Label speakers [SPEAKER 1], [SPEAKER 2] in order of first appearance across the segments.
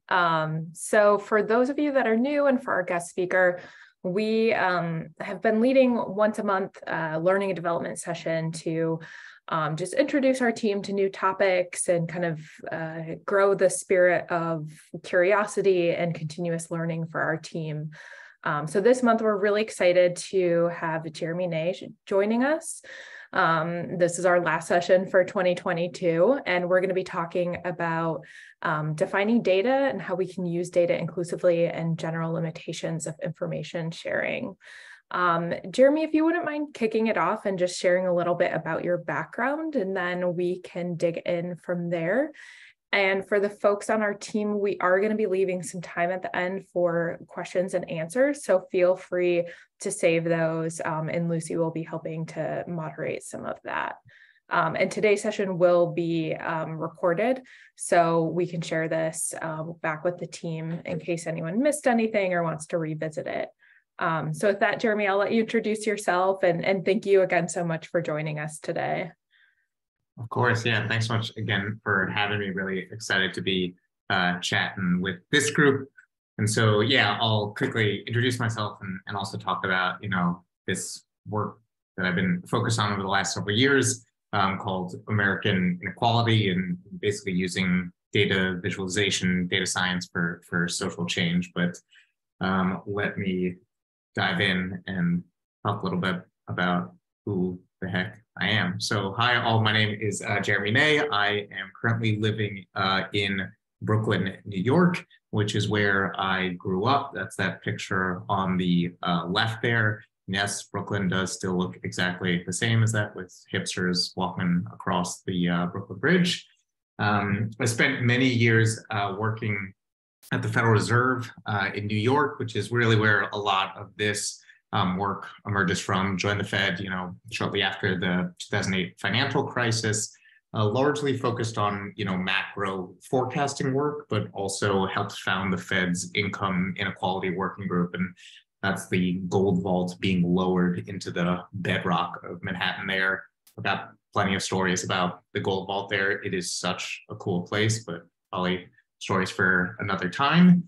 [SPEAKER 1] So for those of you that are new and for our guest speaker, we have been leading once a month learning and development session to just introduce our team to new topics and kind of grow the spirit of curiosity and continuous learning for our team. So this month, we're really excited to have Jeremy Ney joining us. This is our last session for 2022, and we're going to be talking about defining data and how we can use data inclusively and general limitations of information sharing. Jeremy, if you wouldn't mind kicking it off and just sharing a little bit about your background, and then we can dig in from there. And for the folks on our team, we are going to be leaving some time at the end for questions and answers. So feel free to save those, and Lucy will be helping to moderate some of that. And today's session will be recorded, so we can share this back with the team in case anyone missed anything or wants to revisit it. So with that, Jeremy, I'll let you introduce yourself, and thank you again so much for joining us today.
[SPEAKER 2] Of course, yeah. Thanks so much again for having me. Really excited to be chatting with this group. And so, yeah, I'll quickly introduce myself and also talk about, this work that I've been focused on over the last several years called American Inequality, and basically using data visualization, data science for social change. But let me dive in and talk a little bit about who the heck I am. So hi all, my name is Jeremy Ney. I am currently living in Brooklyn, New York, which is where I grew up. That's that picture on the left there. And yes, Brooklyn does still look exactly the same as that, with hipsters walking across the Brooklyn Bridge. I spent many years working at the Federal Reserve in New York, which is really where a lot of this work emerges from. Joined the Fed, shortly after the 2008 financial crisis, largely focused on, macro forecasting work, but also helped found the Fed's income inequality working group. And that's the gold vault being lowered into the bedrock of Manhattan there. I've got plenty of stories about the gold vault there. It is such a cool place, but probably stories for another time.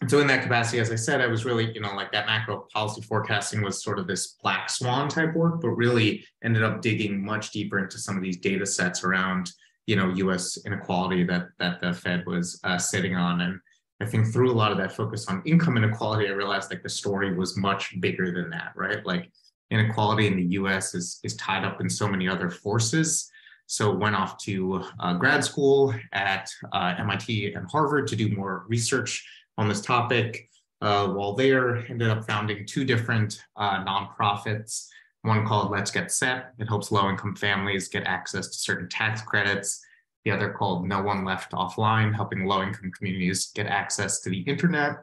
[SPEAKER 2] And so in that capacity, as I said, I was really, like that macro policy forecasting was sort of this black swan type work, but really ended up digging much deeper into some of these data sets around, US inequality that the Fed was sitting on. And I think through a lot of that focus on income inequality, I realized like the story was much bigger than that, right? Like inequality in the US is tied up in so many other forces. So went off to grad school at MIT and Harvard to do more research on this topic. While there, ended up founding two different nonprofits, one called Let's Get Set. It helps low-income families get access to certain tax credits. The other called No One Left Offline, helping low-income communities get access to the internet.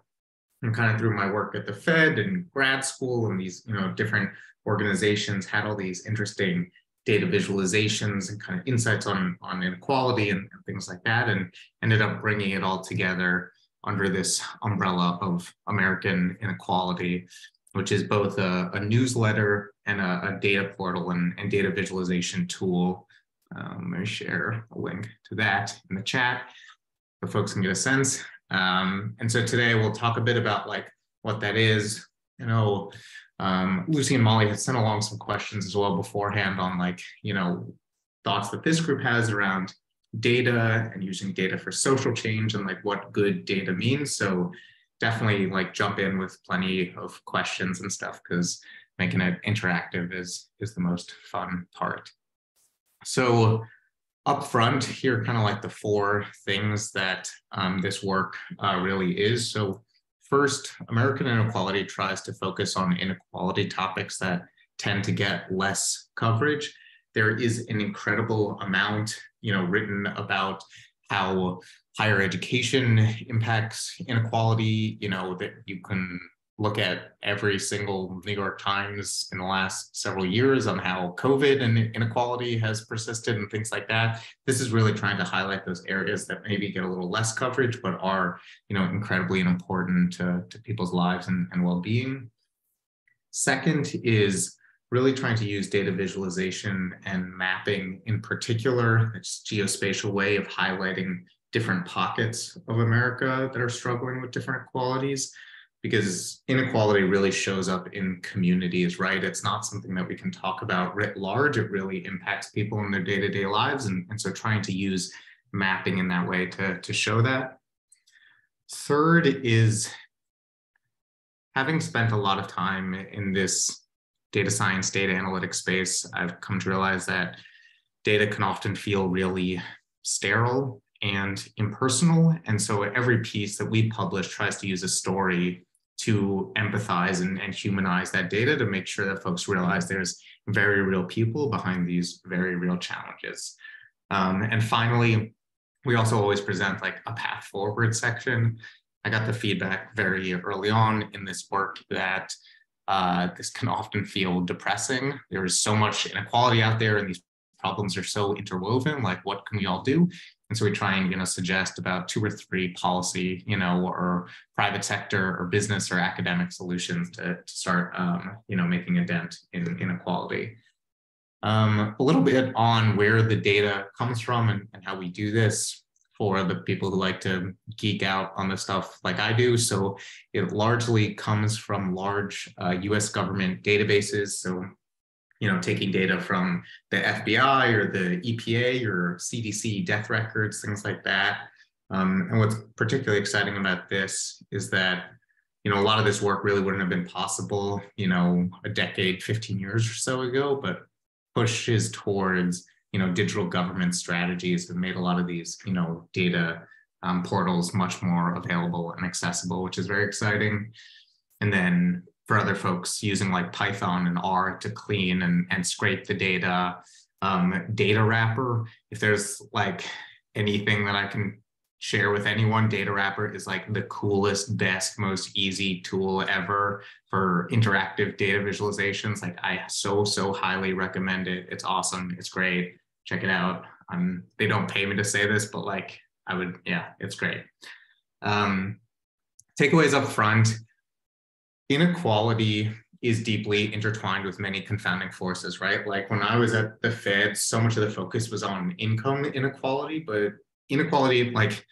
[SPEAKER 2] And kind of through my work at the Fed and grad school and these different organizations had all these interesting data visualizations and kind of insights on inequality and things like that, and ended up bringing it all together under this umbrella of American Inequality, which is both a newsletter and a data portal and data visualization tool. Let me share a link to that in the chat so folks can get a sense. And so today we'll talk a bit about like what that is. Lucy and Molly had sent along some questions as well beforehand on like, thoughts that this group has around data and using data for social change and like what good data means. So definitely like jump in with plenty of questions and stuff, because making it interactive is the most fun part. So up front here, kind of like the four things that this work really is. So first, American Inequality tries to focus on inequality topics that tend to get less coverage. There is an incredible amount, written about how higher education impacts inequality, that you can look at every single New York Times in the last several years on how COVID and inequality has persisted and things like that. This is really trying to highlight those areas that maybe get a little less coverage, but are, incredibly important to people's lives and well-being. Second is really trying to use data visualization and mapping in particular, it's geospatial way of highlighting different pockets of America that are struggling with different inequalities, because inequality really shows up in communities, right? It's not something that we can talk about writ large. It really impacts people in their day-to-day lives. And so trying to use mapping in that way to show that. Third is, having spent a lot of time in this data science, data analytics space, I've come to realize that data can often feel really sterile and impersonal. And so every piece that we publish tries to use a story to empathize and humanize that data, to make sure that folks realize there's very real people behind these very real challenges. And finally, we also always present like a path forward section. I got the feedback very early on in this work that this can often feel depressing. There is so much inequality out there, and these problems are so interwoven. Like, what can we all do? And so we try and suggest about 2 or 3 policy, or private sector or business or academic solutions to start, making a dent in inequality. A little bit on where the data comes from and how we do this for the people who like to geek out on this stuff like I do. So it largely comes from large US government databases. So, taking data from the FBI or the EPA or CDC death records, things like that. And what's particularly exciting about this is that, a lot of this work really wouldn't have been possible, a decade, 15 years or so ago, but pushes towards, digital government strategies have made a lot of these, data portals much more available and accessible, which is very exciting. And then for other folks using like Python and R to clean and scrape the data, data wrapper, if there's like anything that I can share with anyone, data wrapper is like the coolest, best, most easy tool ever for interactive data visualizations. Like, I so highly recommend it. It's awesome. It's great. Check it out. They don't pay me to say this, but like I would, yeah, it's great. Takeaways up front. Inequality is deeply intertwined with many confounding forces, right? Like when I was at the Fed, so much of the focus was on income inequality, but inequality, like,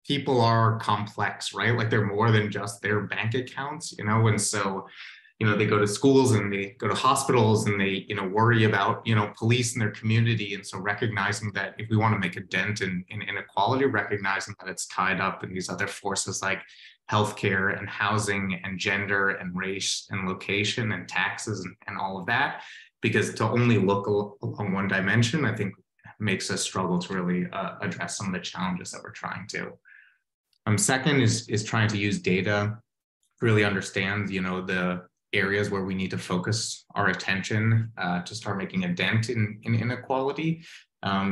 [SPEAKER 2] people are complex, right? Like they're more than just their bank accounts, and so, they go to schools and they go to hospitals and they, worry about, police in their community. And so recognizing that if we want to make a dent in inequality, recognizing that it's tied up in these other forces like healthcare and housing and gender and race and location and taxes and all of that, because to only look along one dimension, I think makes us struggle to really address some of the challenges that we're trying to. Second is trying to use data to really understand, the areas where we need to focus our attention to start making a dent in inequality.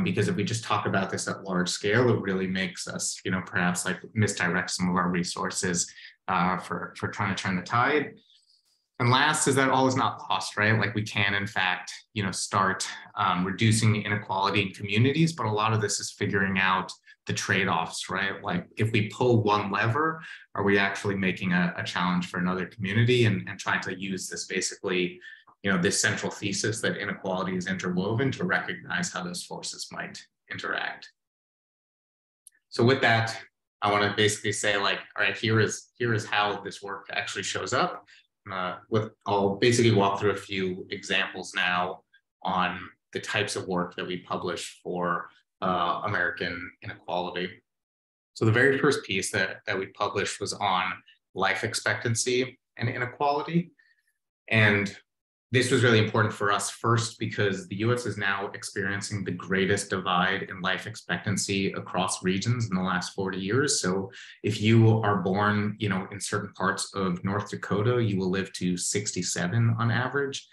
[SPEAKER 2] Because if we just talk about this at large scale, it really makes us, perhaps like misdirect some of our resources for trying to turn the tide. And last is that all is not lost, right? Like we can, in fact, start reducing inequality in communities, but a lot of this is figuring out the trade-offs, right? Like if we pull one lever, are we actually making a challenge for another community, and trying to use this basically, this central thesis that inequality is interwoven to recognize how those forces might interact. So with that, I want to basically say, like, all right, here is how this work actually shows up. I'll basically walk through a few examples now on the types of work that we publish for American Inequality. So the very first piece that we published was on life expectancy and inequality. And this was really important for us first because the US is now experiencing the greatest divide in life expectancy across regions in the last 40 years. So if you are born, in certain parts of North Dakota, you will live to 67 on average.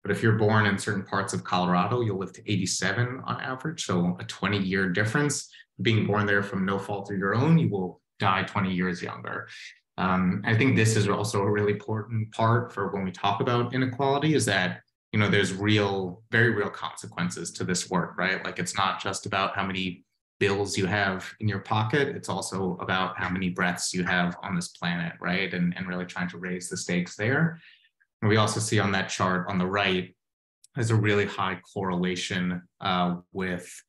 [SPEAKER 2] But if you're born in certain parts of Colorado, you'll live to 87 on average. So a 20-year difference. Being born there from no fault of your own, you will die 20 years younger. I think this is also a really important part for when we talk about inequality, is that, there's very real consequences to this work, right? Like it's not just about how many bills you have in your pocket, it's also about how many breaths you have on this planet, right? And really trying to raise the stakes there. And we also see on that chart on the right, there's a really high correlation with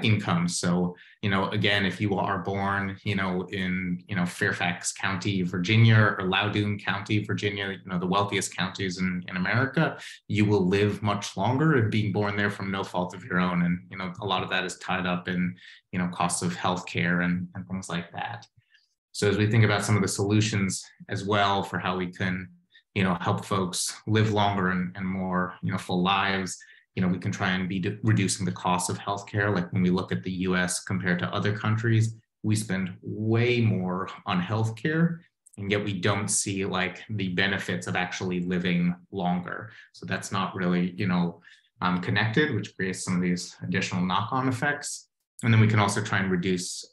[SPEAKER 2] incomes. So, again, if you are born, in, Fairfax County, Virginia, or Loudoun County, Virginia, the wealthiest counties in America, you will live much longer and being born there from no fault of your own. And, a lot of that is tied up in, costs of healthcare and things like that. So as we think about some of the solutions as well for how we can, help folks live longer and more, full lives, we can try and be reducing the cost of healthcare. Like when we look at the US compared to other countries, we spend way more on healthcare, and yet we don't see like the benefits of actually living longer. So that's not really, connected, which creates some of these additional knock-on effects. And then we can also try and reduce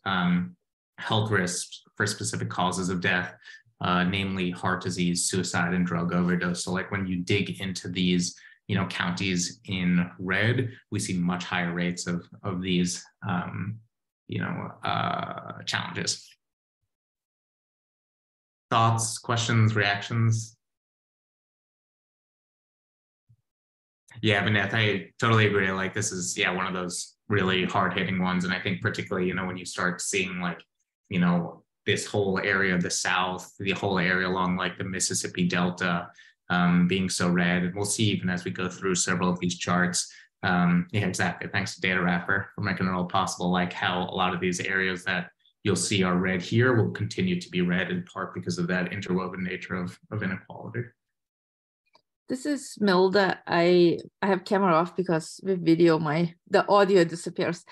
[SPEAKER 2] health risks for specific causes of death, namely heart disease, suicide, and drug overdose. So like when you dig into these, counties in red, we see much higher rates of these, challenges. Thoughts, questions, reactions? Yeah, Vineth, I totally agree. Like this is, one of those really hard-hitting ones. And I think particularly, when you start seeing like, this whole area of the South, the whole area along like the Mississippi Delta, being so red. And we'll see even as we go through several of these charts. Yeah, exactly. Thanks to Data Wrapper for making it all possible, like how a lot of these areas that you'll see are red here will continue to be red in part because of that interwoven nature of inequality.
[SPEAKER 3] This is Milda. I have camera off because with video, the audio disappears.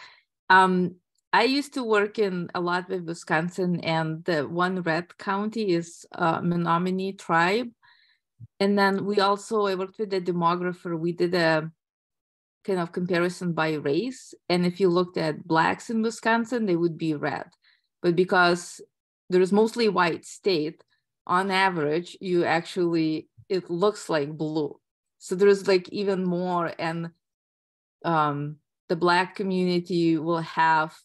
[SPEAKER 3] I used to work a lot with Wisconsin, and the one red county is Menominee tribe. And then I worked with a demographer. We did a kind of comparison by race. And if you looked at Blacks in Wisconsin, they would be red. But because there is mostly white state, on average, it looks like blue. So there's like even more. And the Black community will have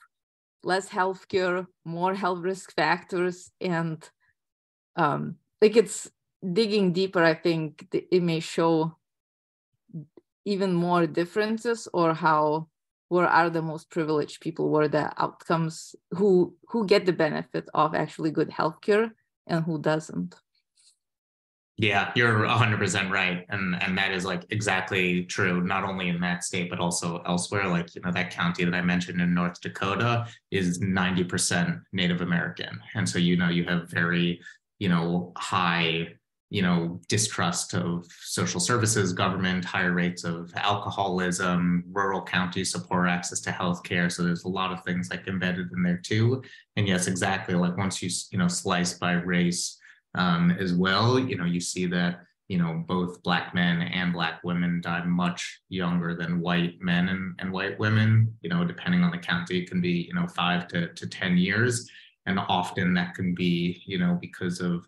[SPEAKER 3] less healthcare, more health risk factors. And it's digging deeper, I think it may show even more differences, or where are the most privileged people, where the outcomes, who get the benefit of actually good healthcare and who doesn't.
[SPEAKER 2] Yeah, you're 100% right. And that is like exactly true, not only in that state, but also elsewhere. Like, that county that I mentioned in North Dakota is 90% Native American. And so, you have very, high, distrust of social services, government, higher rates of alcoholism, rural counties support access to healthcare. So there's a lot of things like embedded in there too. And yes, exactly. Like once you, slice by race, as well, you see that, both Black men and Black women die much younger than white men and white women, depending on the county, it can be, 5 to 10 years. And often that can be, because of,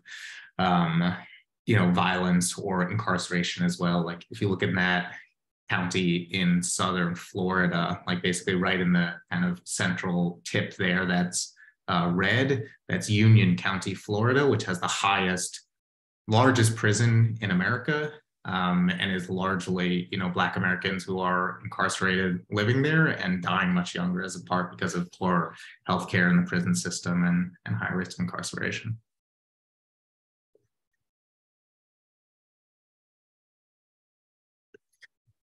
[SPEAKER 2] violence or incarceration as well. Like if you look at that county in southern Florida, like basically right in the kind of central tip there, that's red, that's Union County, Florida, which has the largest prison in America, and is largely, Black Americans who are incarcerated living there and dying much younger as a part because of poor healthcare in the prison system and high risk incarceration.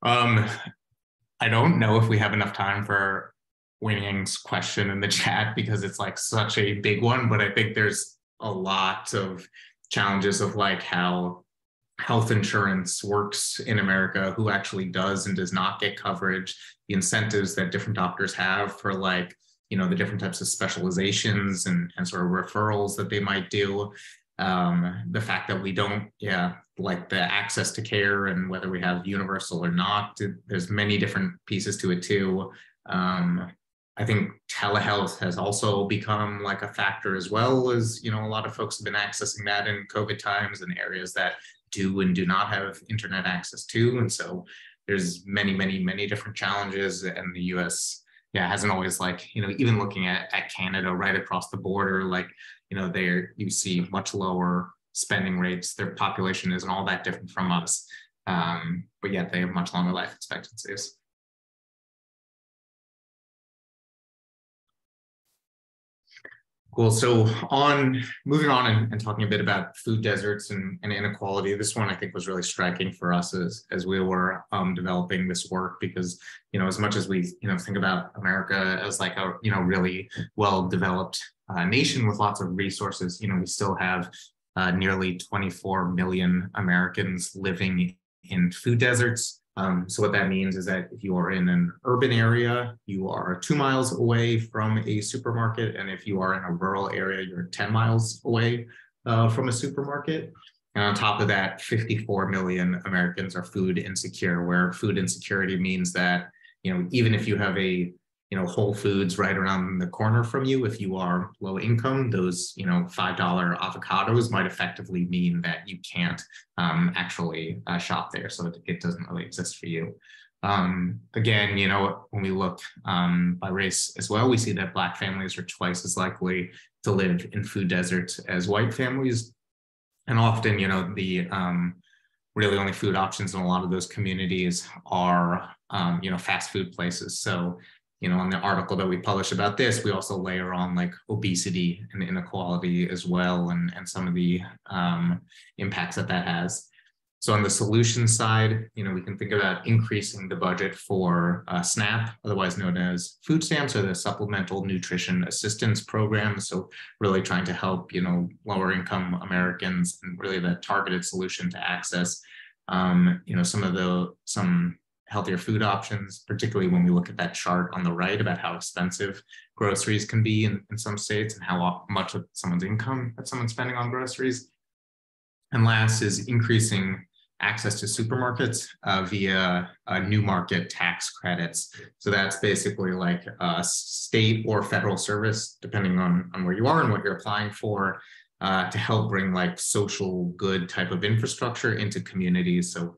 [SPEAKER 2] I don't know if we have enough time for Wei-Ying's question in the chat because it's like such a big one, but I think there's a lot of challenges of like how health insurance works in America, who actually does and does not get coverage, the incentives that different doctors have for like, the different types of specializations and sort of referrals that they might do. The fact that we don't, like the access to care and whether we have universal or not, there's many different pieces to it too. I think telehealth has also become like a factor as well, as, a lot of folks have been accessing that in COVID times in areas that do and do not have internet access to. And so there's many, many, many different challenges, and the US, hasn't always like, even looking at Canada right across the border, like, there you see much lower spending rates. Their population isn't all that different from us, but yet they have much longer life expectancies. Cool. So moving on and talking a bit about food deserts and inequality, this one I think was really striking for us as we were developing this work, because, as much as we, think about America as like a, really well-developed nation with lots of resources, we still have nearly 24 million Americans living in food deserts. So what that means is that if you are in an urban area, you are 2 miles away from a supermarket. And if you are in a rural area, you're 10 miles away from a supermarket. And on top of that, 54 million Americans are food insecure, where food insecurity means that, even if you have a Whole Foods right around the corner from you, if you are low income, those, $5 avocados might effectively mean that you can't actually shop there. So it doesn't really exist for you. Again, when we look by race as well, we see that Black families are twice as likely to live in food deserts as white families. And often, the really only food options in a lot of those communities are, fast food places. So, on the article that we published about this, we also layer on like obesity and inequality as well, and some of the impacts that has. So on the solution side, we can think about increasing the budget for SNAP, otherwise known as food stamps, or the Supplemental Nutrition Assistance Program. So really trying to help, lower income Americans, and really the targeted solution to access, some healthier food options, particularly when we look at that chart on the right about how expensive groceries can be in some states and how much of someone's income that someone's spending on groceries. And last is increasing access to supermarkets via new market tax credits. So that's basically like a state or federal service, depending on where you are and what you're applying for, to help bring like social good type of infrastructure into communities. So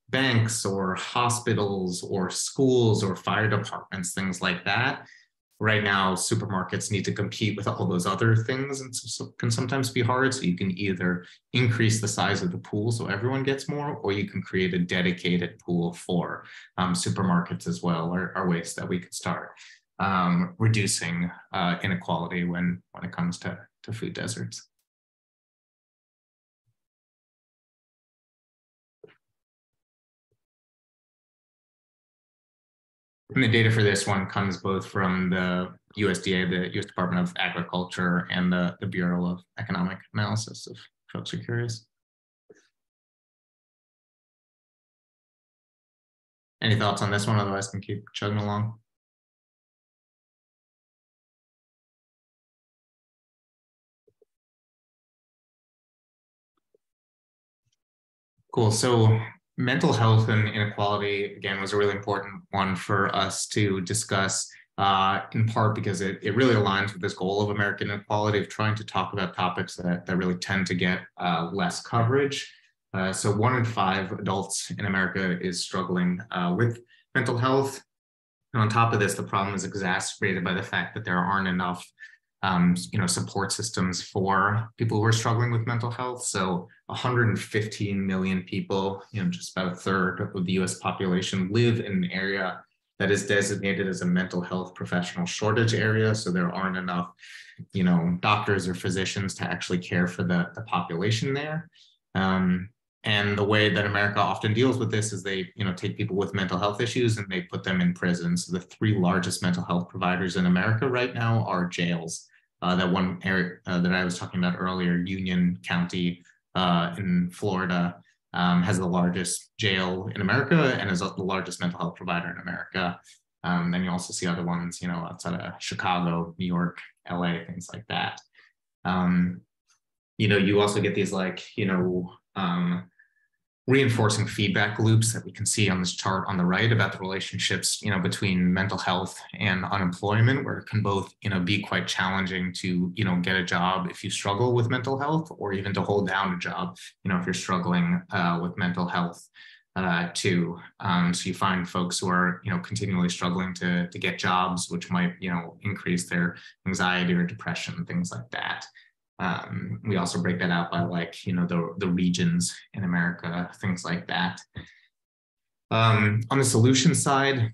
[SPEAKER 2] banks or hospitals or schools or fire departments, things like that. Right now, supermarkets need to compete with all those other things, and so can sometimes be hard. So you can either increase the size of the pool so everyone gets more, or you can create a dedicated pool for supermarkets as well, are ways that we could start reducing inequality when it comes to food deserts. And the data for this one comes both from the USDA, the U.S. Department of Agriculture, and the Bureau of Economic Analysis, if folks are curious. Any thoughts on this one? Otherwise, I can keep chugging along. Cool. So mental health and inequality, again, was a really important one for us to discuss, in part because it really aligns with this goal of American Inequality of trying to talk about topics that really tend to get less coverage. So 1 in 5 adults in America is struggling with mental health. And on top of this, the problem is exacerbated by the fact that there aren't enough support systems for people who are struggling with mental health. So 115 million people, just about a third of the US population, live in an area that is designated as a mental health professional shortage area. So there aren't enough, doctors or physicians to actually care for the population there. And the way that America often deals with this is they, take people with mental health issues and they put them in prisons. So the 3 largest mental health providers in America right now are jails. That one area that I was talking about earlier, Union County in Florida, has the largest jail in America and is the largest mental health provider in America. Then you also see other ones, outside of Chicago, New York, LA, things like that. You also get these reinforcing feedback loops that we can see on this chart on the right about the relationships, between mental health and unemployment, where it can both, be quite challenging to, get a job if you struggle with mental health, or even to hold down a job, if you're struggling with mental health too. So you find folks who are, continually struggling to get jobs, which might, increase their anxiety or depression, things like that. We also break that out by the regions in America, things like that. On the solution side,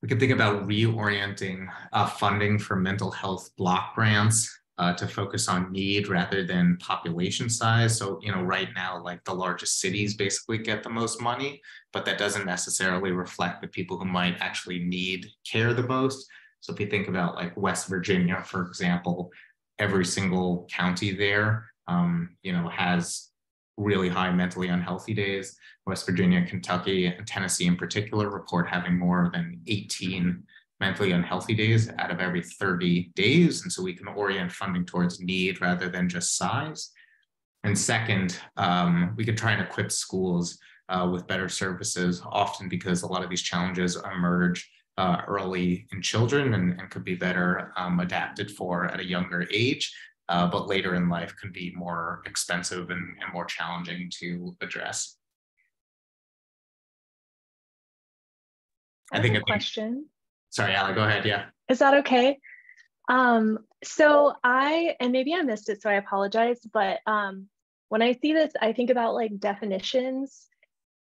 [SPEAKER 2] we can think about reorienting funding for mental health block grants to focus on need rather than population size. So, right now, like the largest cities basically get the most money, but that doesn't necessarily reflect the people who might actually need care the most. So if you think about like West Virginia, for example, every single county there, has really high mentally unhealthy days. West Virginia, Kentucky, and Tennessee in particular report having more than 18 mentally unhealthy days out of every 30 days. And so we can orient funding towards need rather than just size. And second, we could try and equip schools with better services, often because a lot of these challenges emerge early in children and could be better adapted for at a younger age, but later in life can be more expensive and more challenging to address.
[SPEAKER 4] I have a question.
[SPEAKER 2] Sorry, Allie, go ahead. Yeah.
[SPEAKER 4] Is that okay? So and maybe I missed it, so I apologize, but when I see this, I think about like definitions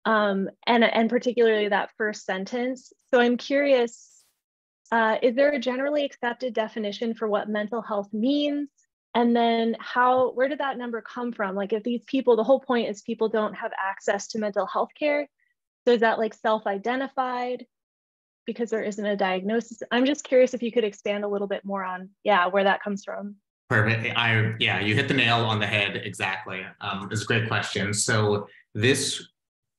[SPEAKER 4] and particularly that first sentence. So I'm curious, is there a generally accepted definition for what mental health means? And then where did that number come from? Like if these people, the whole point is people don't have access to mental health care. So is that like self-identified because there isn't a diagnosis? I'm just curious if you could expand a little bit more on, where that comes from.
[SPEAKER 2] Perfect. You hit the nail on the head. Exactly. It's a great question. So this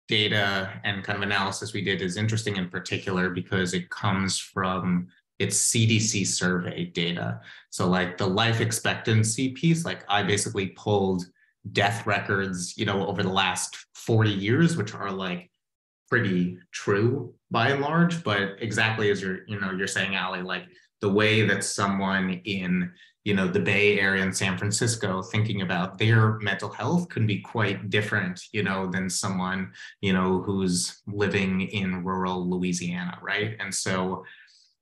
[SPEAKER 2] data and kind of analysis we did is interesting in particular because it comes from its CDC survey data. So like the life expectancy piece, like I basically pulled death records, over the last 40 years, which are like pretty true by and large, but exactly as you're saying, Allie, like the way that someone in, the Bay Area in San Francisco thinking about their mental health can be quite different, than someone, who's living in rural Louisiana, right? And so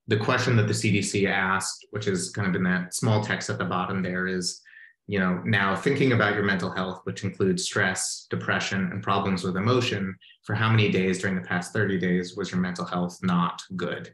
[SPEAKER 2] the question that the CDC asked, which is kind of in that small text at the bottom there, is, now thinking about your mental health, which includes stress, depression, and problems with emotion, for how many days during the past 30 days was your mental health not good?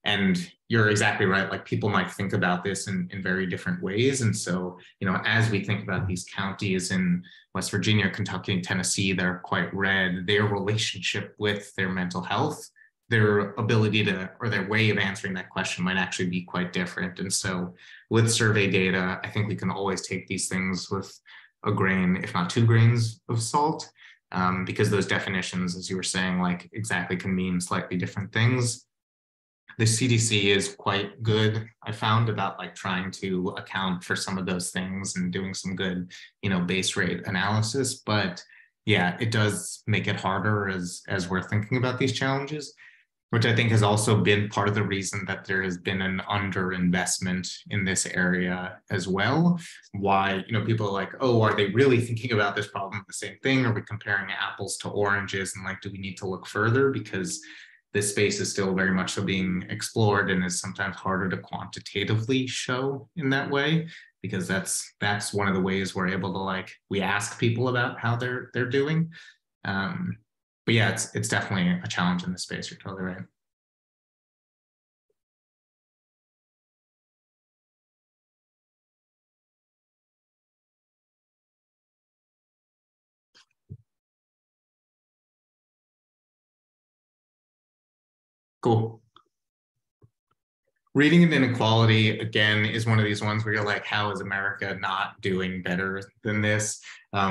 [SPEAKER 2] And you're exactly right. Like people might think about this in very different ways. And so, as we think about these counties in West Virginia, Kentucky, and Tennessee, they're quite red, their relationship with their mental health, their ability to, or their way of answering that question might actually be quite different. And so with survey data, I think we can always take these things with a grain, if not 2 grains of salt, because those definitions, as you were saying, like exactly can mean slightly different things. The CDC is quite good, I found, about like trying to account for some of those things and doing some good, base rate analysis. But yeah, it does make it harder as we're thinking about these challenges, which I think has also been part of the reason that there has been an underinvestment in this area as well. Why, people are like, oh, are they really thinking about this problem the same thing? Are we comparing apples to oranges? And like, do we need to look further? Because this space is still very much so being explored and is sometimes harder to quantitatively show in that way, because that's one of the ways we're able to we ask people about how they're doing. But yeah, it's definitely a challenge in this space. You're totally right. Cool. Reading and inequality, again, is one of these ones where you're like, how is America not doing better than this?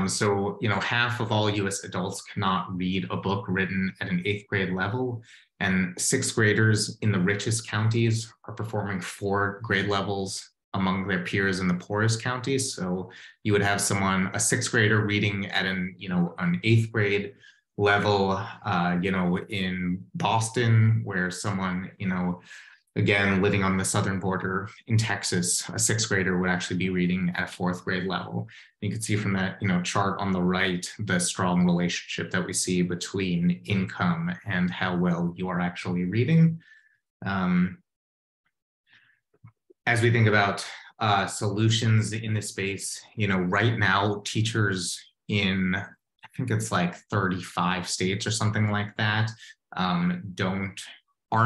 [SPEAKER 2] So, half of all US adults cannot read a book written at an 8th grade level, and 6th graders in the richest counties are performing 4 grade levels among their peers in the poorest counties. So you would have someone, a 6th grader reading at an 8th grade level, in Boston, where someone, again, living on the southern border in Texas, a 6th grader would actually be reading at a 4th grade level. You can see from that, chart on the right, the strong relationship that we see between income and how well you are actually reading. As we think about solutions in this space, right now, teachers in, I think it's like 35 states or something like that, aren't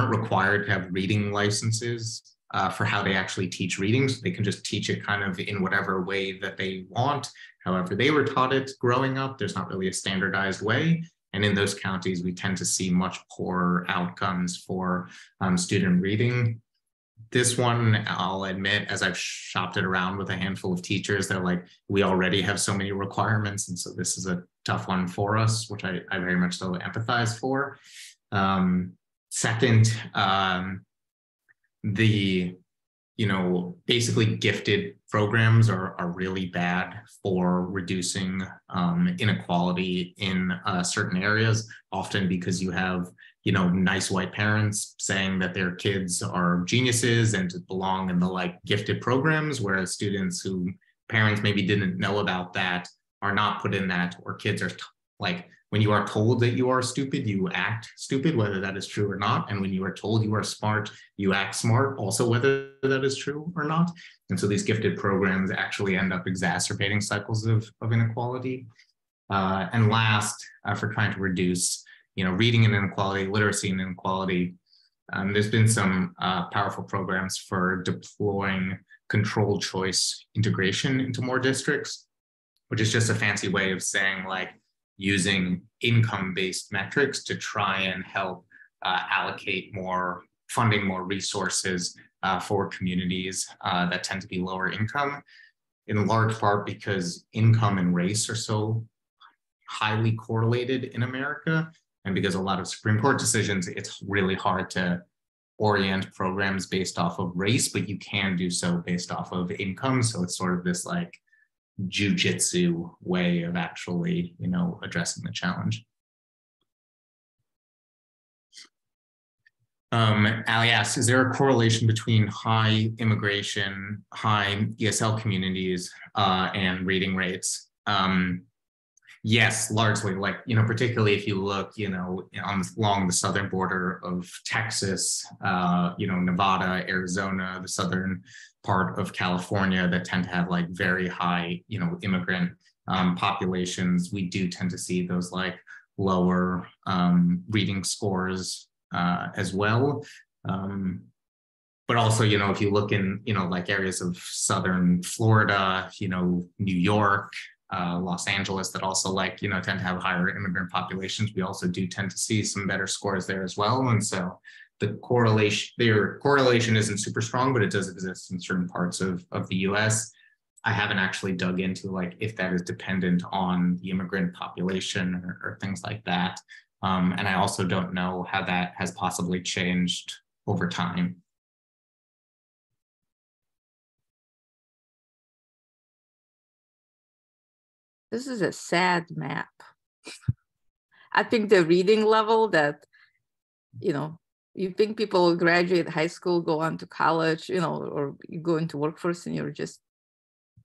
[SPEAKER 2] required to have reading licenses for how they actually teach reading. So they can just teach it kind of in whatever way that they want. However, they were taught it growing up. There's not really a standardized way. And in those counties, we tend to see much poorer outcomes for student reading. This one, I'll admit, as I've shopped it around with a handful of teachers, they're like, we already have so many requirements. And so this is a tough one for us, which I very much so empathize for. Second, the basically gifted programs are really bad for reducing inequality in certain areas, often because you have nice white parents saying that their kids are geniuses and to belong in the like gifted programs, whereas students who parents maybe didn't know about that are not put in that, or kids are like, when you are told that you are stupid, you act stupid, whether that is true or not. And when you are told you are smart, you act smart, also whether that is true or not. And so these gifted programs actually end up exacerbating cycles of inequality. And last, for trying to reduce reading inequality, literacy inequality, there's been some powerful programs for deploying controlled choice integration into more districts, which is just a fancy way of saying like using income-based metrics to try and help allocate more funding, more resources for communities that tend to be lower income, in large part because income and race are so highly correlated in America. And because a lot of Supreme Court decisions, it's really hard to orient programs based off of race, but you can do so based off of income. So it's sort of this like jujitsu way of actually, addressing the challenge. Ali asks, is there a correlation between high immigration, high ESL communities, and reading rates? Yes, largely, like, particularly if you look, along the southern border of Texas, Nevada, Arizona, the southern part of California that tend to have like very high, immigrant populations, we do tend to see those like lower reading scores as well. But also, if you look in, like areas of southern Florida, New York, Los Angeles that also like, tend to have higher immigrant populations, we also do tend to see some better scores there as well. And so the correlation isn't super strong, but it does exist in certain parts of the US. I haven't actually dug into like if that is dependent on the immigrant population or things like that. And I also don't know how that has possibly changed over time.
[SPEAKER 3] This is a sad map. I think the reading level that, you think people graduate high school, go on to college, or you go into workforce and you're just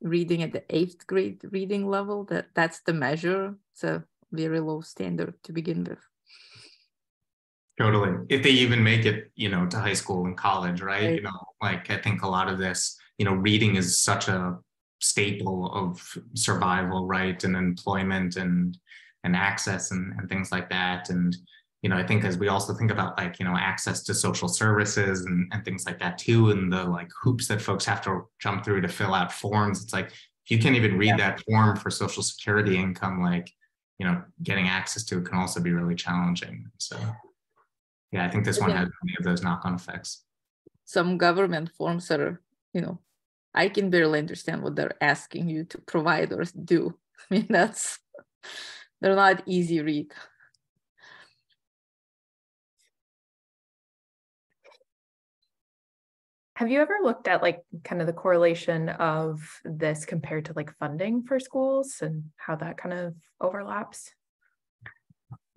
[SPEAKER 3] reading at the 8th grade reading level, that's the measure. It's a very low standard to begin with.
[SPEAKER 2] Totally. If they even make it, to high school and college, right? Like I think a lot of this, reading is such a staple of survival, right? And employment and access and things like that. And, I think as we also think about like, access to social services and things like that too, and the like hoops that folks have to jump through to fill out forms, it's like, if you can't even read that form for Social Security income, like, getting access to it can also be really challenging. So yeah, I think this one has many of those knock-on effects.
[SPEAKER 3] Some government forms are, I can barely understand what they're asking you to provide or do. I mean, they're not easy read.
[SPEAKER 1] Have you ever looked at like kind of the correlation of this compared to like funding for schools and how that kind of overlaps?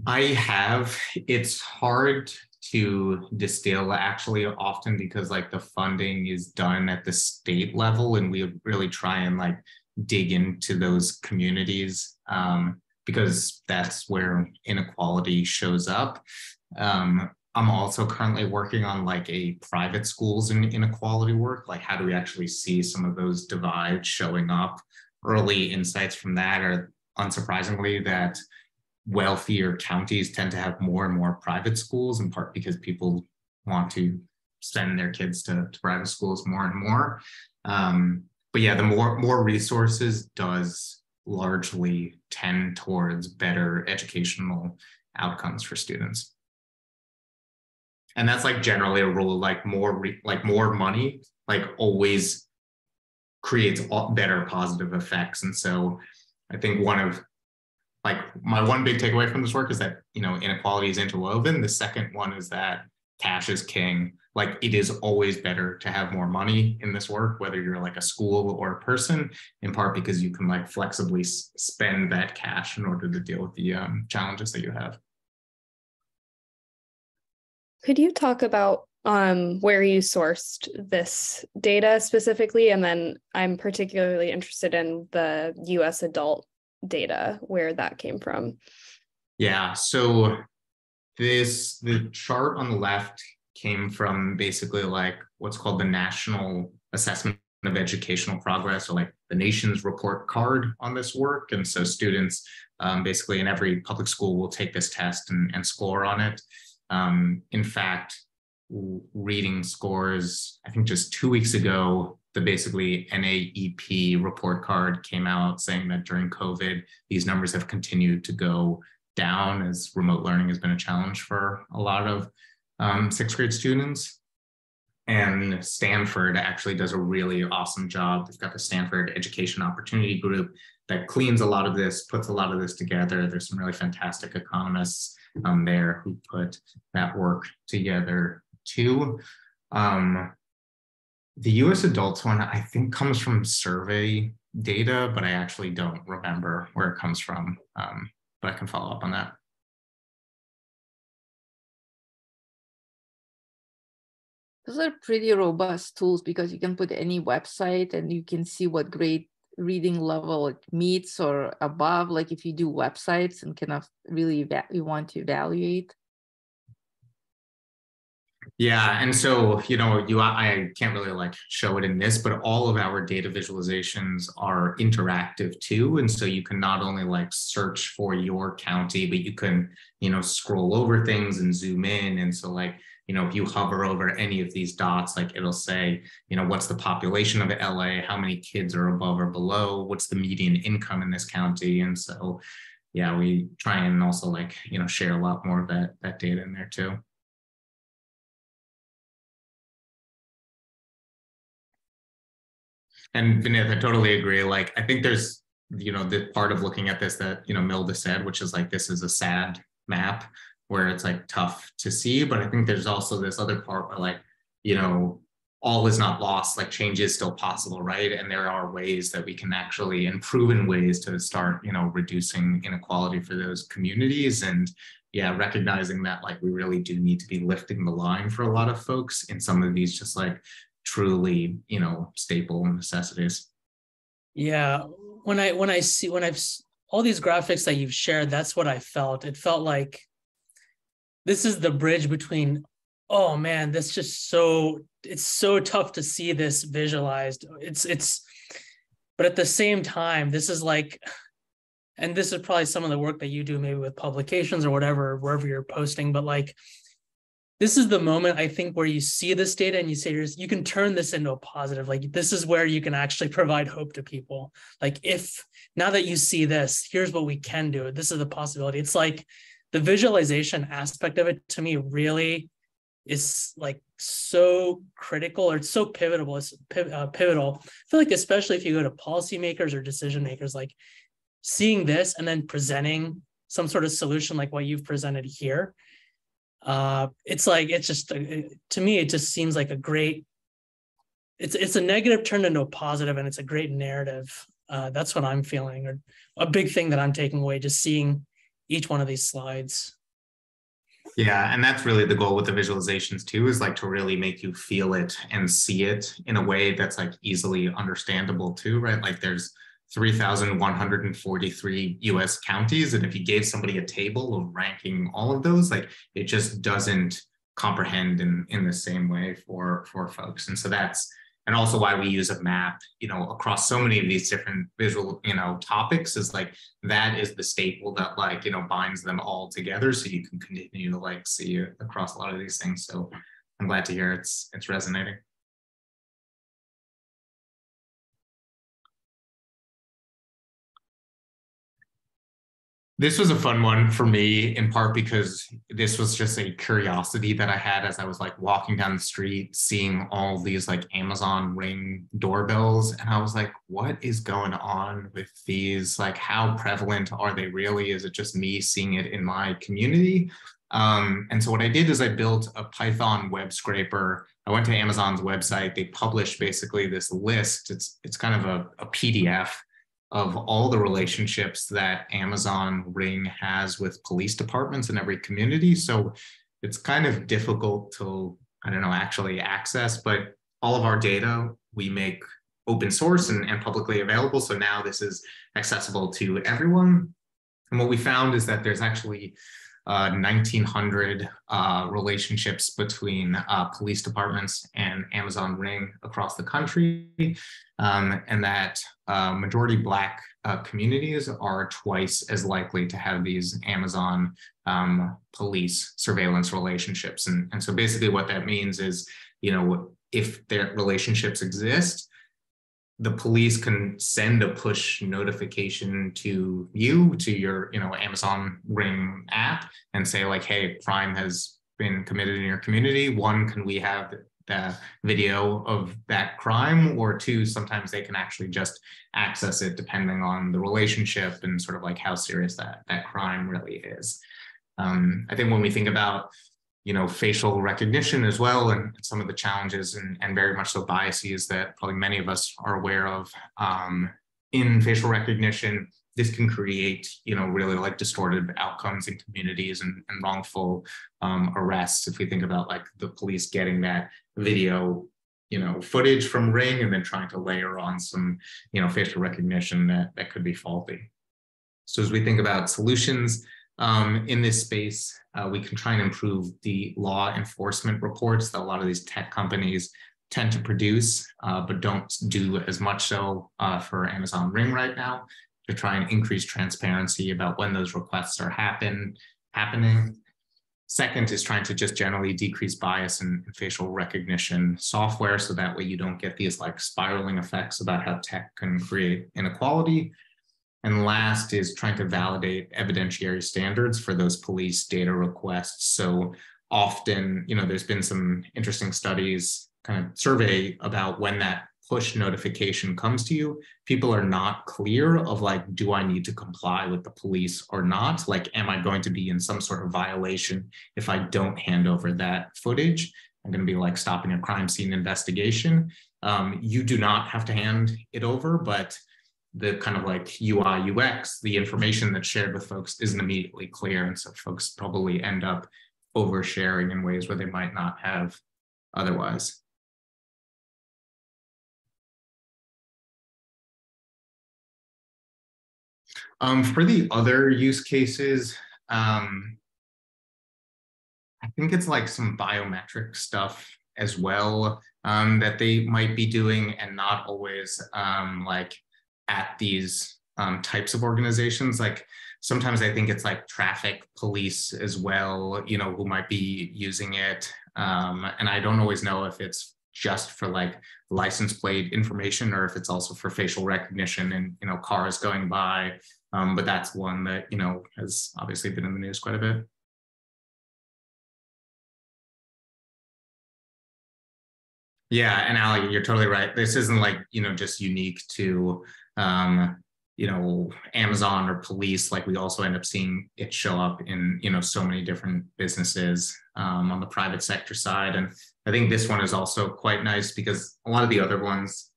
[SPEAKER 2] I have. It's hard to distill actually often because like the funding is done at the state level and we really try and like dig into those communities because that's where inequality shows up. I'm also currently working on like a private schools and inequality work. Like how do we actually see some of those divides showing up? Early insights from that are unsurprisingly that wealthier counties tend to have more and more private schools, in part because people want to send their kids to private schools more and more. But yeah, the more resources does largely tend towards better educational outcomes for students. And that's like generally a rule, like more money, like always creates better positive effects. And so I think my one big takeaway from this work is that, inequality is interwoven. The second one is that cash is king. Like, it is always better to have more money in this work, whether you're like a school or a person, in part because you can like flexibly spend that cash in order to deal with the challenges that you have.
[SPEAKER 5] Could you talk about where you sourced this data specifically? And then I'm particularly interested in the US adult data, where that came from.
[SPEAKER 2] Yeah, so the chart on the left came from basically like what's called the National Assessment of Educational Progress, or like the nation's report card on this work. And so students basically in every public school will take this test and score on it. In fact, reading scores, I think just 2 weeks ago, the basically NAEP report card came out saying that during COVID, these numbers have continued to go down as remote learning has been a challenge for a lot of sixth grade students. And Stanford actually does a really awesome job. They've got the Stanford Education Opportunity Group that cleans a lot of this, puts a lot of this together. There's some really fantastic economists there who put that work together too. The US adults one, I think, comes from survey data, but I actually don't remember where it comes from, but I can follow up on that.
[SPEAKER 3] Those are pretty robust tools because you can put any website and you can see what grade reading level it meets or above, like if you do websites and kind of really you want to evaluate.
[SPEAKER 2] Yeah, and so, I can't really like show it in this, but all of our data visualizations are interactive too. And so you can not only like search for your county, but you can, scroll over things and zoom in. And so like, if you hover over any of these dots, like it'll say, what's the population of LA, how many kids are above or below, what's the median income in this county. And so, yeah, we try and also like, share a lot more of that data in there too. And Vinith, I totally agree. Like, I think there's, the part of looking at this that, Milda said, which is like, this is a sad map where it's like tough to see. But I think there's also this other part where like, all is not lost, like change is still possible, right? And there are ways that we can actually, and proven ways to start, reducing inequality for those communities. And yeah, recognizing that like we really do need to be lifting the line for a lot of folks in some of these just like truly, staple necessities.
[SPEAKER 6] Yeah, when I've all these graphics that you've shared, that's what I felt. It felt like this is the bridge between, oh man, it's so tough to see this visualized. But at the same time, this is like, and this is probably some of the work that you do maybe with publications or whatever, wherever you're posting, but like, this is the moment I think where you see this data and you say, you can turn this into a positive. Like, this is where you can actually provide hope to people. Like, now that you see this, here's what we can do. This is the possibility. It's like the visualization aspect of it to me really is like so critical, or it's so pivotal. It's pivotal. I feel like, especially if you go to policymakers or decision makers, like seeing this and then presenting some sort of solution like what you've presented here. It's like, it's just, to me, it just seems like a great, it's a negative turned into a positive, and it's a great narrative. That's what I'm feeling, or a big thing that I'm taking away, just seeing each one of these slides.
[SPEAKER 2] Yeah, and that's really the goal with the visualizations too, is like to really make you feel it and see it in a way that's like easily understandable too, right? Like there's 3,143 US counties. And if you gave somebody a table of ranking all of those, like it just doesn't comprehend in the same way for folks. And so that's, and also why we use a map, across so many of these different visual, topics, is like, that is the staple that like, binds them all together. So you can continue to like see it across a lot of these things. So I'm glad to hear it's resonating. This was a fun one for me, in part because this was just a curiosity that I had as I was like walking down the street, seeing all these like Amazon Ring doorbells. And I was like, what is going on with these? Like, how prevalent are they really? Is it just me seeing it in my community? And so what I did is I built a Python web scraper. I went to Amazon's website. They published basically this list. It's kind of a PDF of all the relationships that Amazon Ring has with police departments in every community. So it's kind of difficult to, I don't know, actually access, but all of our data we make open source and publicly available. So now this is accessible to everyone. And what we found is that there's actually 1,900 relationships between police departments and Amazon Ring across the country, and that majority Black communities are twice as likely to have these Amazon police surveillance relationships. And so basically what that means is, you know, if their relationships exist, the police can send a push notification to you, to your, you know, Amazon Ring app, and say like, hey, crime has been committed in your community. One, can we have the video of that crime? Or two, sometimes they can actually just access it depending on the relationship and sort of like how serious that crime really is. I think when we think about, you know, facial recognition as well, and some of the challenges and very much so biases that probably many of us are aware of in facial recognition, this can create, you know, really like distorted outcomes in communities and wrongful arrests. If we think about like the police getting that video, you know, footage from Ring and then trying to layer on some, you know, facial recognition that could be faulty. So as we think about solutions in this space, we can try and improve the law enforcement reports that a lot of these tech companies tend to produce, but don't do as much so for Amazon Ring right now, to try and increase transparency about when those requests are happening. Second is trying to just generally decrease bias in facial recognition software, so that way you don't get these like spiraling effects about how tech can create inequality. And last is trying to validate evidentiary standards for those police data requests. So often, you know, there's been some interesting studies, kind of survey about when that push notification comes to you, people are not clear of like, do I need to comply with the police or not? Like, am I going to be in some sort of violation if I don't hand over that footage? I'm going to be like stopping a crime scene investigation. You do not have to hand it over, but the kind of like UI, UX, the information that's shared with folks isn't immediately clear. And so folks probably end up oversharing in ways where they might not have otherwise. For the other use cases, I think it's like some biometric stuff as well that they might be doing, and not always like at these types of organizations. Like sometimes I think it's like traffic police as well, you know, who might be using it. And I don't always know if it's just for like license plate information or if it's also for facial recognition and, you know, cars going by. But that's one that, you know, has obviously been in the news quite a bit. Yeah, and Ali, you're totally right. This isn't like, you know, just unique to, you know, Amazon or police. Like we also end up seeing it show up in, you know, so many different businesses on the private sector side. And I think this one is also quite nice because a lot of the other ones,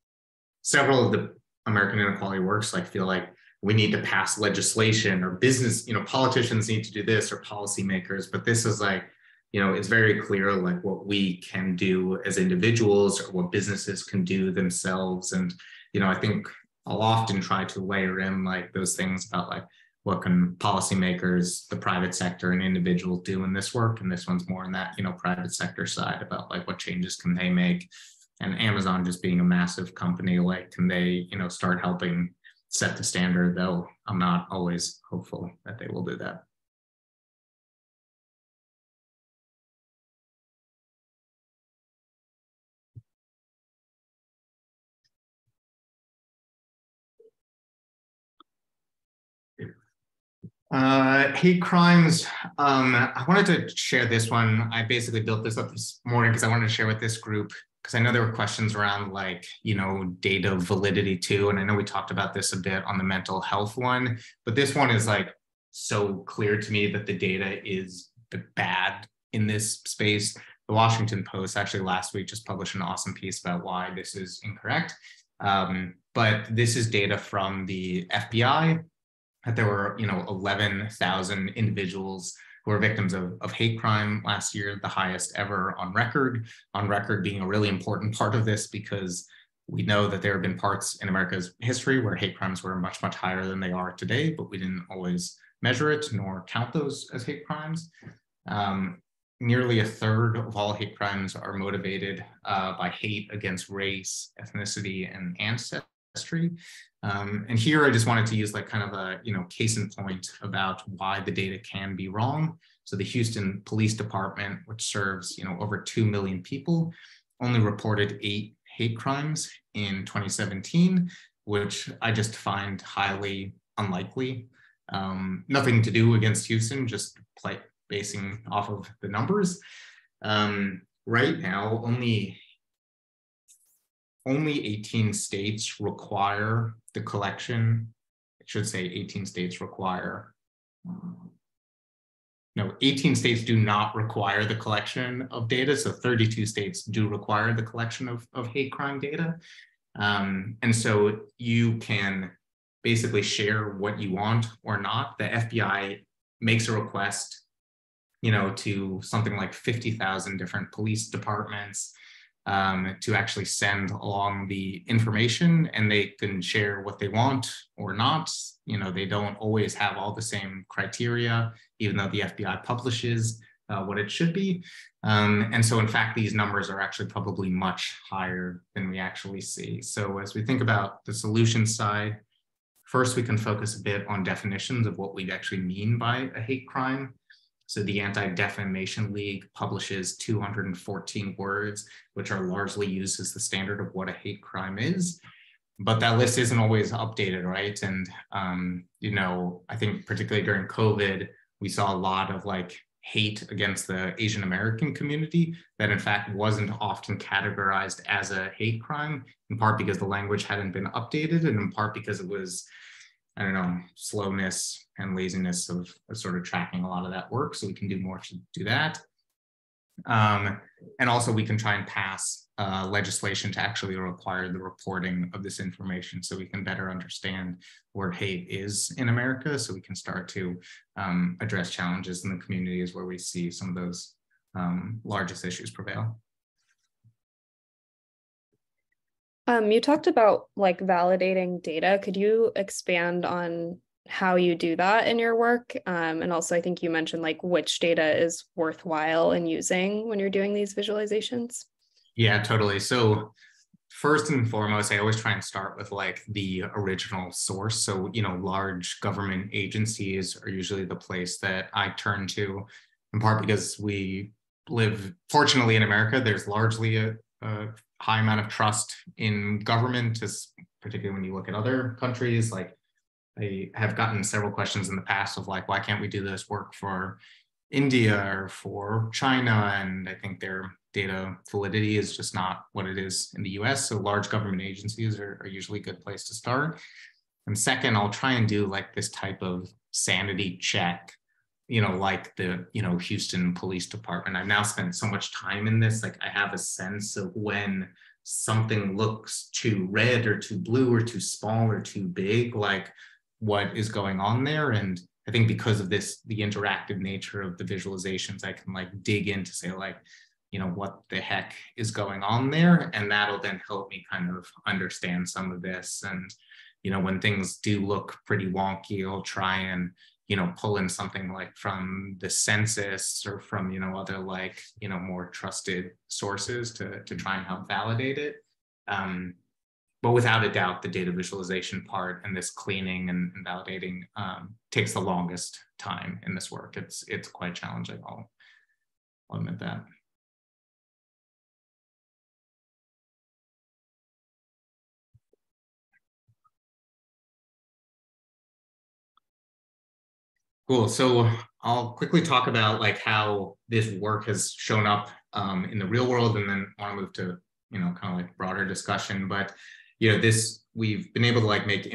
[SPEAKER 2] several of the American Inequality works like feel like we need to pass legislation or business, you know, politicians need to do this or policymakers, but this is like, you know, it's very clear like what we can do as individuals or what businesses can do themselves. And, you know, I think I'll often try to layer in like those things about like what can policymakers, the private sector and individuals do in this work. And this one's more in that, you know, private sector side about like what changes can they make. And Amazon just being a massive company, like can they, you know, start helping set the standard, though I'm not always hopeful that they will do that. Hate crimes. I wanted to share this one. I basically built this up this morning because I wanted to share with this group, because I know there were questions around like, data validity too. And I know we talked about this a bit on the mental health one, but this one is like so clear to me that the data is bad in this space. The Washington Post actually last week just published an awesome piece about why this is incorrect. But this is data from the FBI, that there were 11,000 individuals who were victims of hate crime last year, the highest ever on record being a really important part of this, because we know that there have been parts in America's history where hate crimes were much, much higher than they are today, but we didn't always measure it nor count those as hate crimes. Nearly a third of all hate crimes are motivated by hate against race, ethnicity, and ancestry. And here I just wanted to use like kind of a case in point about why the data can be wrong. So the Houston Police Department, which serves over 2 million people, only reported 8 hate crimes in 2017, which I just find highly unlikely. Nothing to do against Houston, just basing off of the numbers. Right now, only 18 states require the collection. I should say 18 states require. No, 18 states do not require the collection of data. So 32 states do require the collection of hate crime data. And so you can basically share what you want or not. The FBI makes a request, to something like 50,000 different police departments to actually send along the information, and they can share what they want or not. They don't always have all the same criteria, even though the FBI publishes what it should be. And so in fact, these numbers are actually probably much higher than we actually see. So as we think about the solution side, first, we can focus a bit on definitions of what we actually mean by a hate crime. So the Anti-Defamation League publishes 214 words, which are largely used as the standard of what a hate crime is. But that list isn't always updated, right? And, I think particularly during COVID, we saw a lot of like hate against the Asian American community that in fact wasn't often categorized as a hate crime, in part because the language hadn't been updated, and in part because it was, slowness and laziness of sort of tracking a lot of that work. So we can do more to do that. And also we can try and pass legislation to actually require the reporting of this information so we can better understand where hate is in America, so we can start to address challenges in the communities where we see some of those largest issues prevail.
[SPEAKER 5] You talked about like validating data. Could you expand on how you do that in your work? And also, I think you mentioned like which data is worthwhile in using when you're doing these visualizations.
[SPEAKER 2] Yeah, totally. So first and foremost, I always try and start with like the original source. So, large government agencies are usually the place that I turn to, in part because we live, fortunately in America, there's largely a high amount of trust in government, particularly when you look at other countries. Like I have gotten several questions in the past of like, why can't we do this work for India or for China? And I think their data validity is just not what it is in the US. So large government agencies are usually a good place to start. And second, I'll try and do like this type of sanity check, like the, Houston Police Department. I've now spent so much time in this, like I have a sense of when something looks too red or too blue or too small or too big, like what is going on there. And I think because of this, the interactive nature of the visualizations, I can like dig in to say like, what the heck is going on there? And that'll then help me kind of understand some of this. And, when things do look pretty wonky, I'll try and, pull in something like from the census or from, other like, more trusted sources to try and help validate it. But without a doubt, the data visualization part and this cleaning and validating takes the longest time in this work. It's quite challenging, I'll admit that. Cool. So I'll quickly talk about like how this work has shown up in the real world, and then I want to move to, kind of like broader discussion. But, we've been able to like make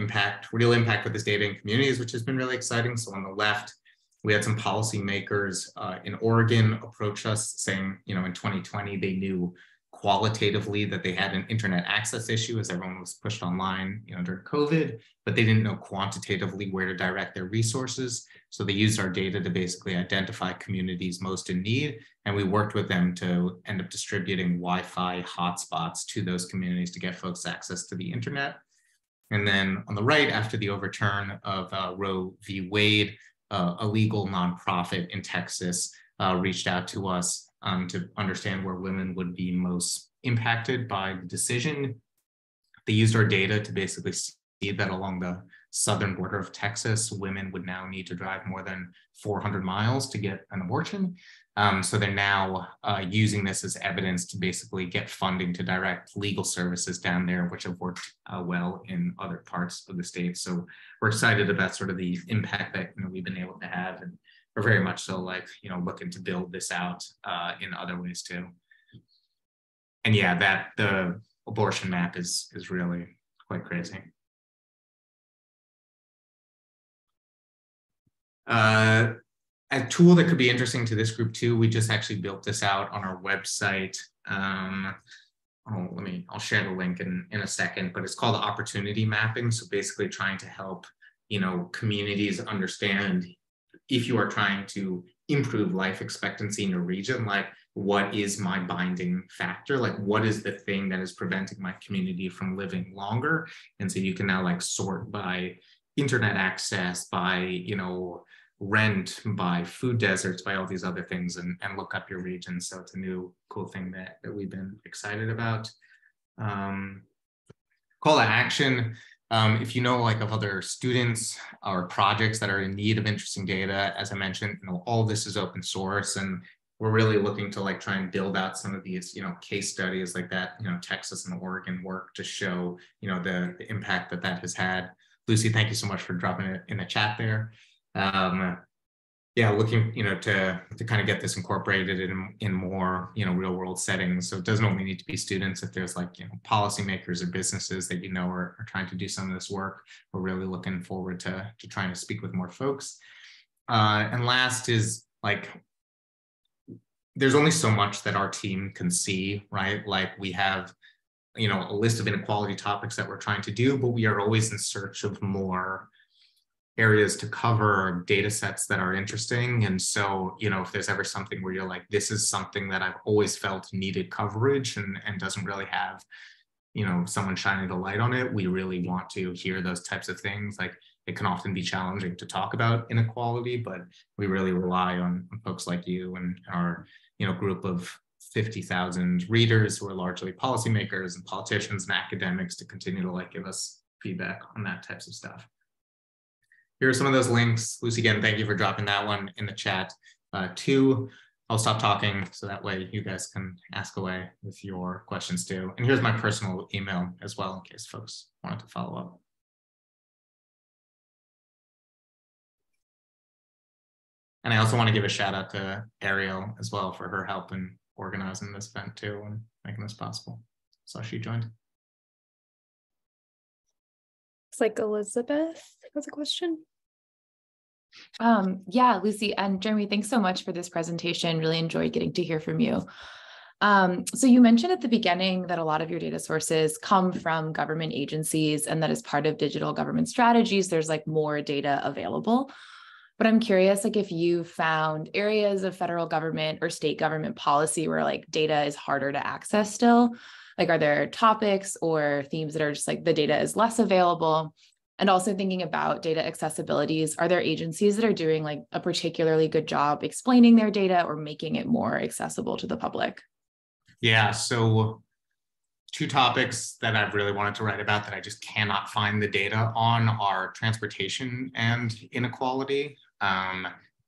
[SPEAKER 2] real impact with this data in communities, which has been really exciting. So on the left, we had some policymakers in Oregon approach us saying, in 2020, they knew qualitatively that they had an internet access issue as everyone was pushed online, during COVID, but they didn't know quantitatively where to direct their resources. So they used our data to basically identify communities most in need. And we worked with them to end up distributing Wi-Fi hotspots to those communities to get folks access to the internet. And then on the right, after the overturn of Roe v. Wade, a legal nonprofit in Texas reached out to us to understand where women would be most impacted by the decision. They used our data to basically see that along the southern border of Texas, women would now need to drive more than 400 miles to get an abortion. So they're now using this as evidence to basically get funding to direct legal services down there, which have worked well in other parts of the state. So we're excited about sort of the impact that we've been able to have, and we're very much so like looking to build this out in other ways too. And yeah, that the abortion map is really quite crazy. A tool that could be interesting to this group too, we just actually built this out on our website. I'll share the link in a second, but it's called opportunity mapping. So basically trying to help, communities understand if you are trying to improve life expectancy in your region, like what is my binding factor? Like what is the thing that is preventing my community from living longer? And so you can now like sort by internet access, by, rent, by food deserts, by all these other things, and look up your region. So it's a new cool thing that we've been excited about. Call to action. If you know like of other students or projects that are in need of interesting data, as I mentioned, all of this is open source, and we're really looking to like try and build out some of these, case studies like that, Texas and Oregon work to show, the impact that has had. Lucy, thank you so much for dropping it in the chat there. Yeah, looking, to kind of get this incorporated in more, real world settings. So it doesn't only need to be students. If there's like, policymakers or businesses that, are trying to do some of this work, we're really looking forward to trying to speak with more folks. And last is like, there's only so much that our team can see, right? Like we have, a list of inequality topics that we're trying to do, but we are always in search of more areas to cover, data sets that are interesting. And so, if there's ever something where you're like, this is something that I've always felt needed coverage and doesn't really have, someone shining the light on it, we really want to hear those types of things. Like it can often be challenging to talk about inequality, but we really rely on folks like you and our, group of 50,000 readers who are largely policymakers and politicians and academics to continue to like give us feedback on that types of stuff. Here are some of those links. Lucy, again, thank you for dropping that one in the chat too. I'll stop talking so that way you guys can ask away with your questions too. And here's my personal email as well in case folks wanted to follow up. And I also want to give a shout out to Ariel as well for her help in organizing this event too and making this possible. So she joined.
[SPEAKER 5] It's like Elizabeth has a question.
[SPEAKER 1] Yeah, Lucy and Jeremy, thanks so much for this presentation. Really enjoyed getting to hear from you. So you mentioned at the beginning that a lot of your data sources come from government agencies and that as part of digital government strategies, there's like more data available. But I'm curious, like if you found areas of federal government or state government policy where like data is harder to access still, like are there topics or themes that are just like the data is less available? And also thinking about data accessibilities, are there agencies that are doing like a particularly good job explaining their data or making it more accessible to the public?
[SPEAKER 2] Yeah, so two topics that I've really wanted to write about that I just cannot find the data on are transportation and inequality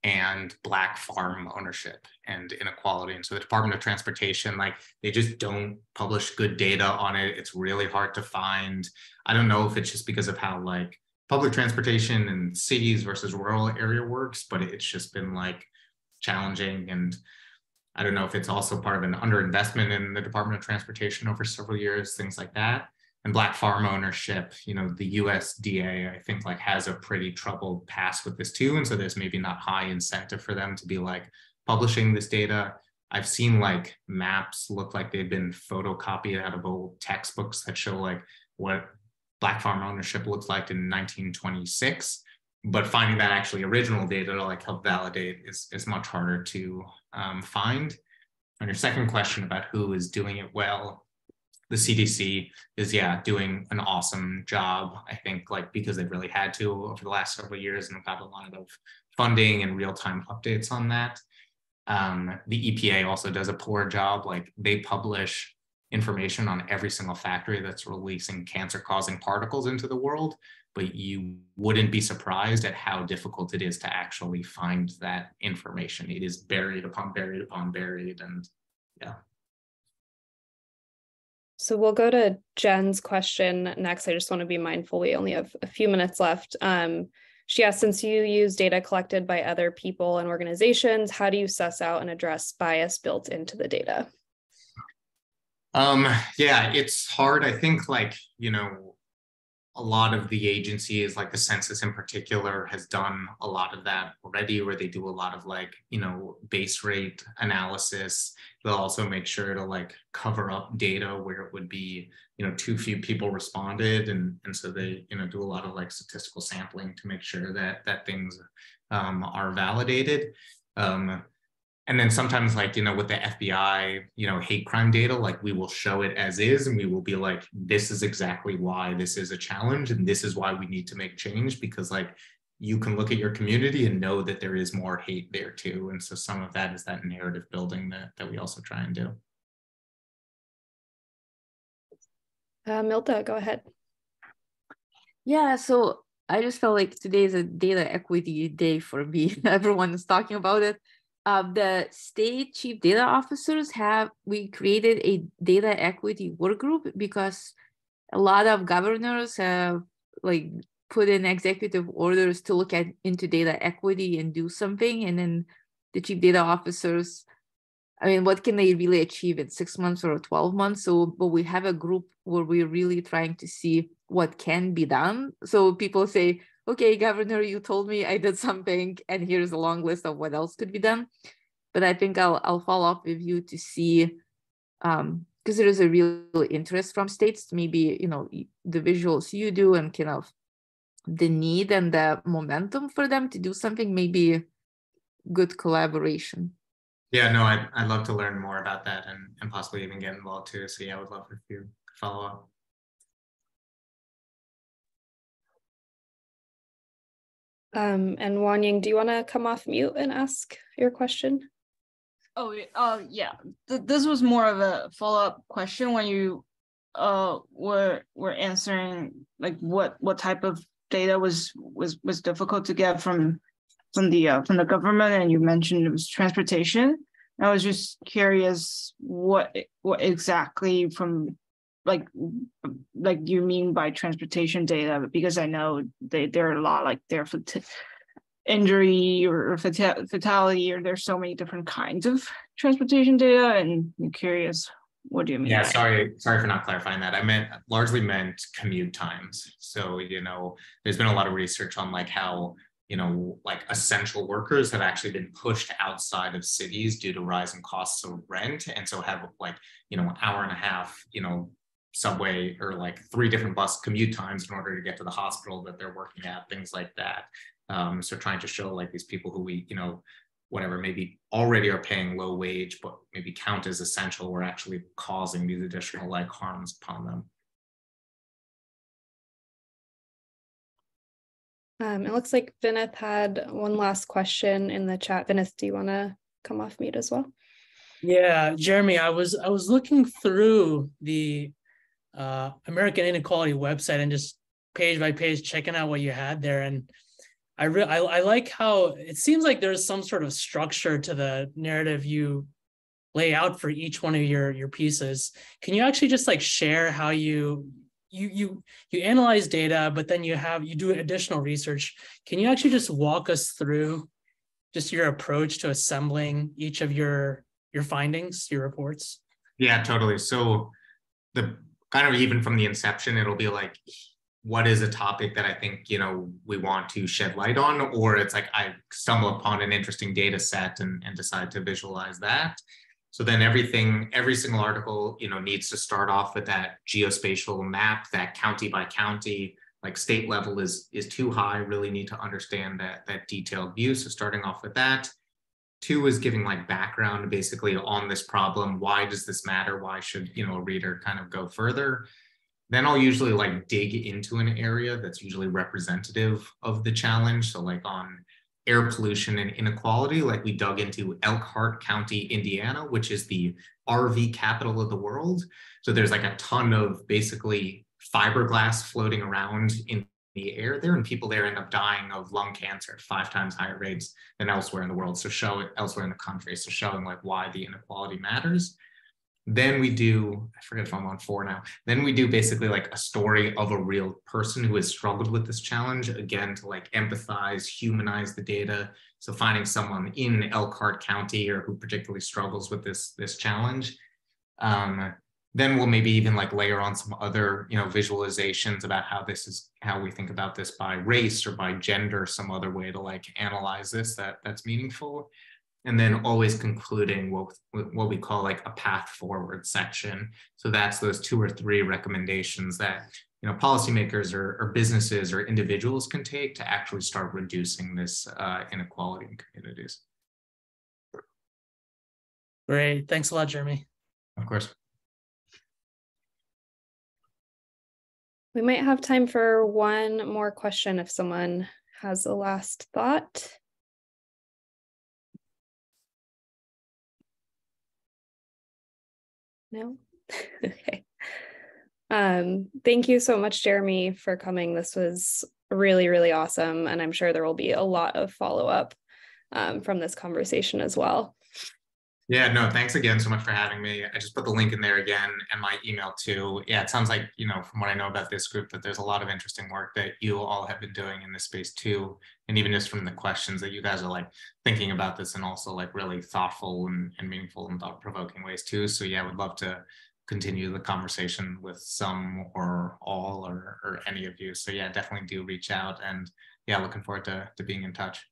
[SPEAKER 2] and Black farm ownership and inequality. And so the Department of Transportation, like they just don't publish good data on it. It's really hard to find. I don't know if it's just because of how like public transportation in cities versus rural area works, but it's just been like challenging. And I don't know if it's also part of an underinvestment in the Department of Transportation over several years, things like that. And Black farm ownership, you know, the USDA, I think like has a pretty troubled past with this too. And so there's maybe not high incentive for them to be like publishing this data. I've seen like maps look like they've been photocopied out of old textbooks that show like what Black farm ownership looked like in 1926, but finding that actually original data to like help validate is much harder to find. On your second question about who is doing it well, the CDC is, doing an awesome job, I think, like because they've really had to over the last several years and have got a lot of funding and real-time updates on that. The EPA also does a poor job. Like they publish information on every single factory that's releasing cancer-causing particles into the world, but you wouldn't be surprised at how difficult it is to actually find that information. It is buried upon buried upon buried, and yeah.
[SPEAKER 5] So we'll go to Jen's question next. I just want to be mindful we only have a few minutes left. She asked, since you use data collected by other people and organizations, how do you suss out and address bias built into the data?
[SPEAKER 2] Yeah, it's hard. I think like, you know, a lot of the agencies, like the census in particular, has done a lot of that already, where they do a lot of like, you know, base rate analysis. They'll also make sure to like cover up data where it would be, you know, too few people responded. And so they, you know, do a lot of like statistical sampling to make sure that things are validated. And then sometimes like, you know, with the FBI, you know, hate crime data, like we will show it as is, and we will be like, this is exactly why this is a challenge. And this is why we need to make change, because like you can look at your community and know that there is more hate there too. And so some of that is that narrative building that we also try and do.
[SPEAKER 5] Milda, go ahead.
[SPEAKER 3] Yeah, so I just felt like today is a data equity day for me. Everyone is talking about it. The state chief data officers we created a data equity work group because a lot of governors have like put in executive orders to look into data equity and do something. And then the chief data officers, I mean, what can they really achieve in 6 months or 12 months? So, but we have a group where we're really trying to see what can be done. So people say, okay, Governor, you told me I did something, and here's a long list of what else could be done. But I think I'll follow up with you to see, because there is a real interest from states, maybe, you know, the visuals you do and kind of the need and the momentum for them to do something, maybe good collaboration.
[SPEAKER 2] Yeah, no, I'd love to learn more about that and possibly even get involved too. So yeah, I would love if you follow up.
[SPEAKER 5] And Wanying, do you want to come off mute and ask your question?
[SPEAKER 7] Oh, yeah. This was more of a follow-up question when you were answering like what type of data was difficult to get from the government, and you mentioned it was transportation. I was just curious what exactly from like you mean by transportation data, because I know there are a lot, like there for injury or fatality, or there's so many different kinds of transportation data, and I'm curious, what do you mean?
[SPEAKER 2] Yeah, sorry for not clarifying that. I largely meant commute times. So, you know, there's been a lot of research on like how, you know, like essential workers have actually been pushed outside of cities due to rising costs of rent. And so have like, you know, an hour and a half, you know, subway or like 3 different bus commute times in order to get to the hospital that they're working at, things like that. So trying to show like these people who we, you know, whatever, maybe already are paying low wage, but maybe count as essential, we're actually causing these additional like harms upon them.
[SPEAKER 5] It looks like Vinith had one last question in the chat. Vinith, do you want to come off mute as well?
[SPEAKER 6] Yeah, Jeremy, I was looking through the American Inequality website and just page by page checking out what you had there, and I like how it seems like there's some sort of structure to the narrative you lay out for each one of your pieces. Can you actually just like share how you you analyze data, but then you do additional research. Can you actually just walk us through just your approach to assembling each of your findings, your reports?
[SPEAKER 2] Yeah, totally. So the kind of even from the inception, it'll be like, what is a topic that I think, we want to shed light on, or it's like I stumble upon an interesting data set and decide to visualize that. So then every single article, needs to start off with that geospatial map, that county by county, like state level is too high, really need to understand that detailed view. So starting off with that. 2 is giving like background basically on this problem. Why does this matter? Why should, a reader kind of go further? Then I'll usually like dig into an area that's usually representative of the challenge. So like on air pollution and inequality, like we dug into Elkhart County, Indiana, which is the RV capital of the world. So there's like a ton of basically fiberglass floating around in the air there, and people there end up dying of lung cancer at 5 times higher rates than elsewhere in the world. So elsewhere in the country. So showing like why the inequality matters. Then we do, I forget if I'm on 4 now. Then we do basically like a story of a real person who has struggled with this challenge, again, to like empathize, humanize the data. So finding someone in Elkhart County or who particularly struggles with this challenge. Then we'll maybe even like layer on some other, visualizations about how we think about this by race or by gender, some other way to like analyze this that's meaningful. And then always concluding what we call like a path forward section. So that's those 2 or 3 recommendations that, policymakers or businesses or individuals can take to actually start reducing this inequality in communities.
[SPEAKER 6] Great. Thanks a lot, Jeremy.
[SPEAKER 2] Of course.
[SPEAKER 5] We might have time for one more question if someone has a last thought. No? Okay. Thank you so much, Jeremy, for coming. This was really, really awesome. And I'm sure there will be a lot of follow-up from this conversation as well.
[SPEAKER 2] Yeah, no, thanks again so much for having me. I just put the link in there again and my email too. Yeah, it sounds like, from what I know about this group, that there's a lot of interesting work that you all have been doing in this space too. And even just from the questions that you guys are like thinking about this in also like really thoughtful and meaningful and thought-provoking ways too. So yeah, I would love to continue the conversation with some or all or any of you. So yeah, definitely do reach out, and yeah, looking forward to being in touch.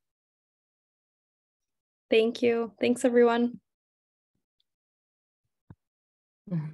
[SPEAKER 5] Thank you. Thanks, everyone.
[SPEAKER 1] Mm-hmm.